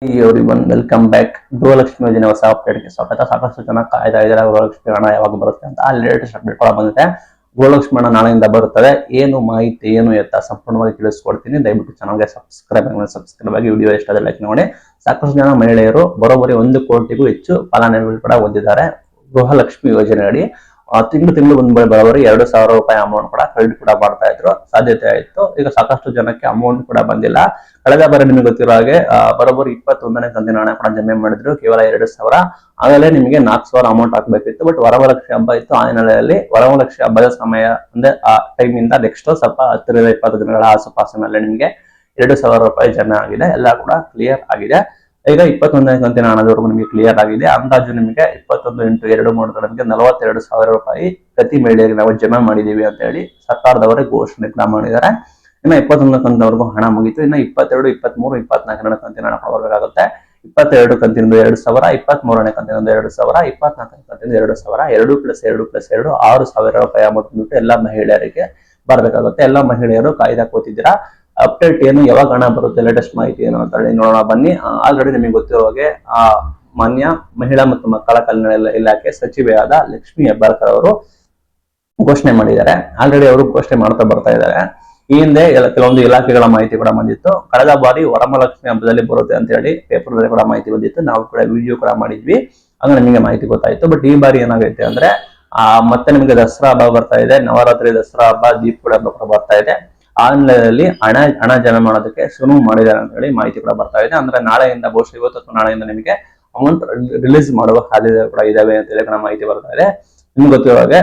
Everyone welcome back. Gruhalakshmi ಯೋಜನೆ ಹೊಸ ಅಪ್ಡೇಟ್ಗೆ ಸ್ವಾಗತ. ಸಾಕಷ್ಟು ಜನ ಕಾಯ್ತಾ ಇದ್ದಾರೆ ಗೃಹಲಕ್ಷ್ಮಿ ಹಣ ಯಾವಾಗ ಬರುತ್ತೆ ಅಂತ. ಅಲ್ಲಿ ಲೇಟೆಸ್ಟ್ ಅಪ್ಡೇಟ್ ಕೂಡ ಬಂದಿದೆ. ಗೃಹಲಕ್ಷ್ಮಿ ಹಣ ನಾಳೆಯಿಂದ ಬರುತ್ತದೆ. ಏನು ಮಾಹಿತಿ ಏನು ಎತ್ತ ಸಂಪೂರ್ಣವಾಗಿ ತಿಳಿಸ್ಕೊಡ್ತೀನಿ. ದಯವಿಟ್ಟು ಚಾನಲ್ಗೆ ಸಬ್ಸ್ಕ್ರೈಬ್ ಆಗಿ ವಿಡಿಯೋ ಇಷ್ಟ ಆದರೆ ಲೈಕ್ ಮಾಡಿ. ಸಾಕಷ್ಟು ಜನ ಮಹಿಳೆಯರು ಬರೋಬ್ಬರಿ 1 ಕೋಟಿಗೂ ಹೆಚ್ಚು ಫಲಾನುಭವಿಗಳು ಕೂಡ ಹೊಂದಿದ್ದಾರೆ ಗೃಹಲಕ್ಷ್ಮಿ ಯೋಜನೆ ಅಡಿ. ತಿಂಗಳು ಬರೋಬ್ಬರಿ 2,000 ರೂಪಾಯಿ ಅಮೌಂಟ್ ಕೂಡ ಕ್ರೆಡಿಟ್ ಕೂಡ ಮಾಡ್ತಾ ಇದ್ರು, ಸಾಧ್ಯತೆ ಆಯ್ತು. ಈಗ ಸಾಕಷ್ಟು ಜನಕ್ಕೆ ಅಮೌಂಟ್ ಕೂಡ ಬಂದಿಲ್ಲ. ಕಳೆದ ಬಾರಿ ನಿಮಗೆ ಗೊತ್ತಿರೋ ಹಾಗೆ ಬರೋಬ್ಬರಿ 21ನೇ ಕಂತಿನ ಹಣ ಕೂಡ ಜಮೆ ಮಾಡಿದ್ರು, ಕೇವಲ 2,000. ಆಗಲೇ ನಿಮಗೆ 4,000 ಅಮೌಂಟ್ ಹಾಕ್ಬೇಕಿತ್ತು. ಬಟ್ ವರಮಹಾಲಕ್ಷ್ಮಿ ಹಬ್ಬ ಇತ್ತು. ಆ ಹಿನ್ನೆಲೆಯಲ್ಲಿ ವರಮಹಾಲಕ್ಷ್ಮಿ ಹಬ್ಬದ ಸಮಯ ಅಂದ್ರೆ ಆ ಟೈಮ್ ಇಂದ ನೆಕ್ಸ್ಟ್ ಸ್ವಲ್ಪ 10ರಿಂದ 20 ದಿನಗಳ ಆಸುಪಾಸಿನಲ್ಲಿ ನಿಮಗೆ 2,000 ರೂಪಾಯಿ ಜಮೆ ಆಗಿದೆ. ಎಲ್ಲ ಕೂಡ ಕ್ಲಿಯರ್ ಆಗಿದೆ. ಈಗ 21ನೇ ಕಂತಿನ ಹಣದವರೆಗೂ ನಿಮಗೆ ಕ್ಲಿಯರ್ ಆಗಿದೆ. ಅಂದಾಜು ನಿಮಗೆ 21 × 2 ಮಾಡಿದ್ರೆ ನಮಗೆ 42,000 ರೂಪಾಯಿ ಪ್ರತಿ ಮಹಿಳೆಯರಿಗೆ ನಾವು ಜಮೆ ಮಾಡಿದೀವಿ ಅಂತ ಹೇಳಿ ಸರ್ಕಾರದವರೇ ಘೋಷಣೆ ಕೂಡ ಮಾಡಿದ್ದಾರೆ. ಇನ್ನು 21 ಕಂತಿನವರೆಗೂ ಹಣ ಮುಗಿತು. ಇನ್ನು 22, 23, 24ನೇ ಕಂತಿನ ಹಣ ಬರಬೇಕಾಗುತ್ತೆ. 22 ಕಂತಿನಿಂದ 2,000, 23ನೇ ಕಂತಿನಿಂದ 2,000, 24ನೇ ಕಂತಿನಿಂದ 2,000, 2+2+2 6,000 ರೂಪಾಯಿ ಅಮೌಂಟ್ ಬಂದ್ಬಿಟ್ಟು ಎಲ್ಲ ಮಹಿಳೆಯರಿಗೆ ಬರಬೇಕಾಗುತ್ತೆ. ಎಲ್ಲ ಮಹಿಳೆಯರು ಕಾಯ್ದಾ ಕೂತಿದ್ದೀರಾ. ಅಪ್ಡೇಟ್ ಏನು, ಯಾವಾಗ ಹಣ ಬರುತ್ತೆ, ಲೇಟೆಸ್ಟ್ ಮಾಹಿತಿ ಏನು ಅಂತ ಹೇಳಿ ನೋಡೋಣ ಬನ್ನಿ. ಆಲ್ರೆಡಿ ನಿಮಗೆ ಗೊತ್ತಿರೋ ಹಾಗೆ ಮಾನ್ಯ ಮಹಿಳಾ ಮತ್ತು ಮಕ್ಕಳ ಕಲ್ಯಾಣ ಇಲಾಖೆ ಸಚಿವೆಯಾದ ಲಕ್ಷ್ಮೀ ಹೆಬ್ಬಾಳ್ಕರ್ ಅವರು ಘೋಷಣೆ ಮಾಡಿದ್ದಾರೆ. ಆಲ್ರೆಡಿ ಅವರು ಘೋಷಣೆ ಮಾಡ್ತಾ ಬರ್ತಾ ಇದ್ದಾರೆ. ಈ ಹಿಂದೆ ಕೆಲವೊಂದು ಇಲಾಖೆಗಳ ಮಾಹಿತಿ ಕೂಡ ಬಂದಿತ್ತು. ಕಳೆದ ಬಾರಿ ವರಮಹಾಲಕ್ಷ್ಮಿ ಹಬ್ಬದಲ್ಲಿ ಬರುತ್ತೆ ಅಂತ ಹೇಳಿ ಪೇಪರ್ ನಲ್ಲಿ ಕೂಡ ಮಾಹಿತಿ ಬಂದಿತ್ತು. ನಾವು ಕೂಡ ವಿಡಿಯೋ ಕೂಡ ಮಾಡಿದ್ವಿ, ಆಗ ನಿಮಗೆ ಮಾಹಿತಿ ಗೊತ್ತಾಯ್ತು. ಬಟ್ ಈ ಬಾರಿ ಏನಾಗೈತೆ ಅಂದ್ರೆ ಮತ್ತೆ ನಿಮಗೆ ದಸರಾ ಹಬ್ಬ ಬರ್ತಾ ಇದೆ, ನವರಾತ್ರಿ ದಸರಾ ಹಬ್ಬ, ದೀಪಾವಳಿ ಹಬ್ಬ ಕೂಡ ಬರ್ತಾ ಇದೆ. ಆ ಹಿನ್ನೆಲೆಯಲ್ಲಿ ಹಣ ಜಮೆ ಮಾಡೋದಕ್ಕೆ ಶುರು ಮಾಡಿದ್ದಾರೆ ಅಂತ ಹೇಳಿ ಮಾಹಿತಿ ಕೂಡ ಬರ್ತಾ ಇದೆ. ಅಂದ್ರೆ ನಾಳೆಯಿಂದ ಬಹುಶಃ ಇವತ್ತು ಅಥವಾ ನಾಳೆಯಿಂದ ನಿಮಗೆ ಅಮೌಂಟ್ ರಿಲೀಸ್ ಮಾಡುವ ಸಾಧ್ಯತೆ ಕೂಡ ಇದಾವೆ ಅಂತ ಹೇಳಿ ಮಾಹಿತಿ ಬರ್ತಾ ಇದೆ. ನಿಮ್ಗೆ ಗೊತ್ತಿರೋ ಹಾಗೆ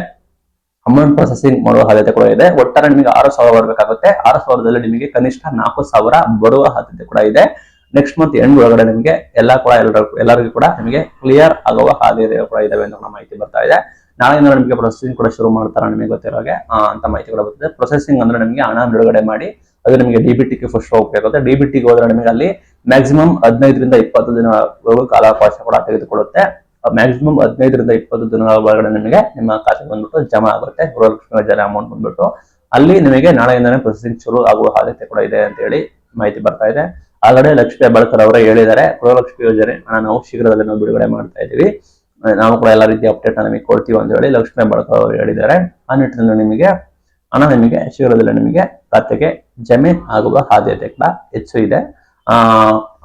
ಅಮೌಂಟ್ ಪ್ರೊಸೆಸಿಂಗ್ ಮಾಡುವ ಸಾಧ್ಯತೆ ಕೂಡ ಇದೆ. ಒಟ್ಟಾರೆ ನಿಮಗೆ 6,000 ಬರಬೇಕಾಗುತ್ತೆ. 6,000ದಲ್ಲಿ ನಿಮಗೆ ಕನಿಷ್ಠ 4,000 ಬರುವ ಸಾಧ್ಯತೆ ಕೂಡ ಇದೆ. ನೆಕ್ಸ್ಟ್ ಮಂತ್ ಎಂಡ್ ಒಳಗಡೆ ನಿಮಗೆ ಎಲ್ಲರಿಗೂ ಕೂಡ ನಿಮಗೆ ಕ್ಲಿಯರ್ ಆಗುವ ಸಾಧ್ಯತೆ ಕೂಡ ಇದಾವೆ ಅಂತ ಮಾಹಿತಿ ಬರ್ತಾ ಇದೆ. ನಾಳೆಯಿಂದ ನಿಮಗೆ ಪ್ರೊಸೆಸಿಂಗ್ ಕೂಡ ಶುರು ಮಾಡ್ತಾರೆ ನಿಮಗೆ ಗೊತ್ತಿರೋ ಹಾಗೆ ಅಂತ ಮಾಹಿತಿ ಕೂಡ ಬರ್ತದೆ. ಪ್ರೊಸೆಸಿಂಗ್ ಅಂದ್ರೆ ನಿಮಗೆ ಹಣ ಬಿಡುಗಡೆ ಮಾಡಿ ಅದು ನಿಮಗೆ ಡಿಬಿಟಿಗೆ ಫಸ್ಟ್ ಹೋಗ್ಬೇಕಾಗುತ್ತೆ. ಡಿಬಿಟಿಗೆ ಹೋದ್ರೆ ನಿಮಗೆ ಅಲ್ಲಿ ಮ್ಯಾಕ್ಸಿಮಮ್ 15ರಿಂದ 20 ದಿನವರೆಗೂ ಕಾಲಾವಕಾಶ ಕೂಡ ತೆಗೆದುಕೊಳ್ಳುತ್ತೆ. ಮ್ಯಾಕ್ಸಿಮಮ್ 15ರಿಂದ 20 ದಿನಗಳ ಒಳಗಡೆ ನಿಮಗೆ ನಿಮ್ಮ ಖಾತೆಗೆ ಬಂದ್ಬಿಟ್ಟು ಜಮಾ ಆಗುತ್ತೆ ಗೃಹಲಕ್ಷ್ಮಿ ಯೋಜನೆ ಅಮೌಂಟ್ ಬಂದ್ಬಿಟ್ಟು. ಅಲ್ಲಿ ನಿಮಗೆ ನಾಳೆಯಿಂದನೇ ಪ್ರೊಸೆಸಿಂಗ್ ಶುರು ಆಗುವ ಸಾಧ್ಯತೆ ಕೂಡ ಇದೆ ಅಂತ ಹೇಳಿ ಮಾಹಿತಿ ಬರ್ತಾ ಇದೆ. ಆಲ್ರೆಡಿ ಲಕ್ಷ್ಮೀ ಹೆಬ್ಬಾಳ್ಕರ್ ಅವರೇ ಹೇಳಿದ್ದಾರೆ, ಗೃಹಲಕ್ಷ್ಮಿ ಯೋಜನೆ ಹಣ ನಾವು ಶೀಘ್ರದಲ್ಲೇ ನಾವು ಬಿಡುಗಡೆ ಮಾಡ್ತಾ ಇದೀವಿ, ನಾವು ಕೂಡ ಎಲ್ಲ ರೀತಿಯ ಅಪ್ಡೇಟ್ ನಿಮಗೆ ಕೊಡ್ತೀವಿ ಅಂತ ಹೇಳಿ ಲಕ್ಷ್ಮೀ ಹೆಬ್ಬಾಳ್ಕರ್ ಅವರು ಹೇಳಿದ್ದಾರೆ. ಆ ನಿಟ್ಟಿನಲ್ಲಿ ನಿಮಗೆ ಹಣ ನಿಮಗೆ ಶೀಘ್ರದಲ್ಲೇ ನಿಮಗೆ ಖಾತೆಗೆ ಜಮೆ ಆಗುವ ಸಾಧ್ಯತೆ ಕೂಡ ಹೆಚ್ಚು ಇದೆ.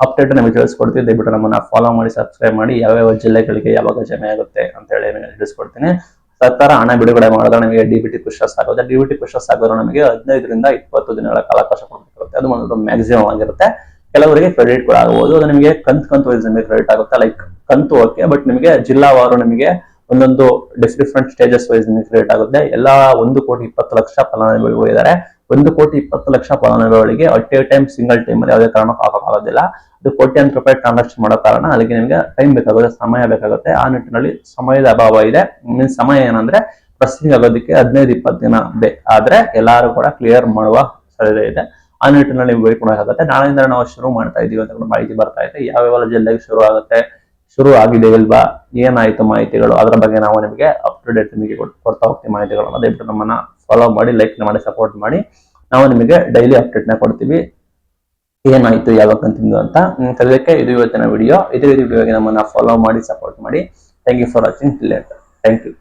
ಅಪ್ಡೇಟ್ ನಮಗೆ ತಿಳಿಸ್ಕೊಡ್ತೀವಿ. ದಯವಿಟ್ಟು ನಮ್ಮನ್ನ ಫಾಲೋ ಮಾಡಿ, ಸಬ್ಸ್ಕ್ರೈಬ್ ಮಾಡಿ. ಯಾವ್ಯಾವ ಜಿಲ್ಲೆಗಳಿಗೆ ಯಾವಾಗ ಜಮೆ ಆಗುತ್ತೆ ಅಂತ ಹೇಳಿ ತಿಳಿಸ್ಕೊಡ್ತೀನಿ. ಸರ್ಕಾರ ಹಣ ಬಿಡುಗಡೆ ಮಾಡಿದ್ರೆ ನಮಗೆ ಡಿಬಿಟಿ ಪ್ರೊಸೆಸ್ ಆಗುತ್ತೆ. ಡಿಬಿಟಿ ಪ್ರೊಸೆಸ್ ಆಗೋದ್ರೆ ನಮಗೆ 15ರಿಂದ 20 ದಿನಗಳ ಕಾಲಾವಕಾಶ ಕೊಡಬೇಕಾಗುತ್ತೆ. ಅದು ಒಂದು ಮ್ಯಾಕ್ಸಿಮಮ್ ಆಗಿರುತ್ತೆ. ಕೆಲವರಿಗೆ ಕ್ರೆಡಿಟ್ ಕೂಡ ಆಗಬಹುದು. ಅದು ನಿಮಗೆ ಕಂತು ವೈಸ್ ನಿಮಗೆ ಕ್ರೆಡಿಟ್ ಆಗುತ್ತೆ. ಲೈಕ್ ಕಂತು ಓಕೆ, ಬಟ್ ನಿಮಗೆ ಜಿಲ್ಲಾವಾರು ನಿಮಗೆ ಒಂದೊಂದು ಡಿಫ್ರೆಂಟ್ ಸ್ಟೇಜಸ್ ವೈಸ್ ನಿಮಗೆ ಕ್ರೆಡಿಟ್ ಆಗುತ್ತೆ. ಎಲ್ಲ 1,20,00,000 ಫಲಾನುಭವಿಗಳು ಇದ್ದಾರೆ. 1,20,00,000 ಫಲಾನುಭವಿಗಳಿಗೆ at A time single time ಯಾವುದೇ ಕಾರಣಕ್ಕೂ ಹಾಕೋಕ್ಕಾಗೋದಿಲ್ಲ. ಅದು ಕೋಟ್ಯಾಂತರ ರೂಪಾಯಿ ಟ್ರಾನ್ಸಾಕ್ಷನ್ ಮಾಡೋ ಕಾರಣ ಅಲ್ಲಿಗೆ ನಿಮಗೆ ಟೈಮ್ ಬೇಕಾಗುತ್ತೆ, ಸಮಯ ಬೇಕಾಗುತ್ತೆ. ಆ ನಿಟ್ಟಿನಲ್ಲಿ ಸಮಯದ ಅಭಾವ ಇದೆ. ಮೀನ್ಸ್ ಸಮಯ ಏನಂದ್ರೆ ಪ್ರೊಸೆಸಿಂಗ್ ಆಗೋದಕ್ಕೆ 15-20 ದಿನ ಆದ್ರೆ ಎಲ್ಲರೂ ಕೂಡ ಕ್ಲಿಯರ್ ಮಾಡುವ ಸಾಧ್ಯತೆ ಇದೆ. ಆ ನಿಟ್ಟಿನಲ್ಲಿ ವೇಟ್ ಮಾಡಬೇಕಾಗುತ್ತೆ. ನಾಳೆಯಿಂದ ನಾವು ಶುರು ಮಾಡ್ತಾ ಇದೀವಿ ಅಂತ ಮಾಹಿತಿ ಬರ್ತಾ ಇದೆ. ಯಾವ್ಯಾವ ಜಿಲ್ಲೆಗೆ ಶುರು ಆಗುತ್ತೆ, ಶುರು ಆಗಿದೆ ಇಲ್ವಾ, ಏನಾಯ್ತು ಮಾಹಿತಿಗಳು, ಅದರ ಬಗ್ಗೆ ನಾವು ನಿಮಗೆ ಅಪ್ ಟು ಡೇಟ್ ನಿಮಗೆ ಕೊಡ್ತಾ ಹೋಗ್ತೀವಿ ಮಾಹಿತಿಗಳನ್ನ. ದಯವಿಟ್ಟು ನಮ್ಮನ್ನ ಫಾಲೋ ಮಾಡಿ, ಲೈಕ್ ಮಾಡಿ, ಸಪೋರ್ಟ್ ಮಾಡಿ. ನಾವು ನಿಮಗೆ ಡೈಲಿ ಅಪ್ಡೇಟ್ ನ ಕೊಡ್ತೀವಿ, ಏನಾಯ್ತು ಯಾವಾಗ ಕಂತಿಂದು ಅಂತ. ಸದ್ಯಕ್ಕೆ ಇದು ಇವತ್ತಿನ ವಿಡಿಯೋ. ಇದೇ ರೀತಿ ವಿಡಿಯೋಗೆ ನಮ್ಮನ್ನ ಫಾಲೋ ಮಾಡಿ, ಸಪೋರ್ಟ್ ಮಾಡಿ. Thank you for watching. Thank you.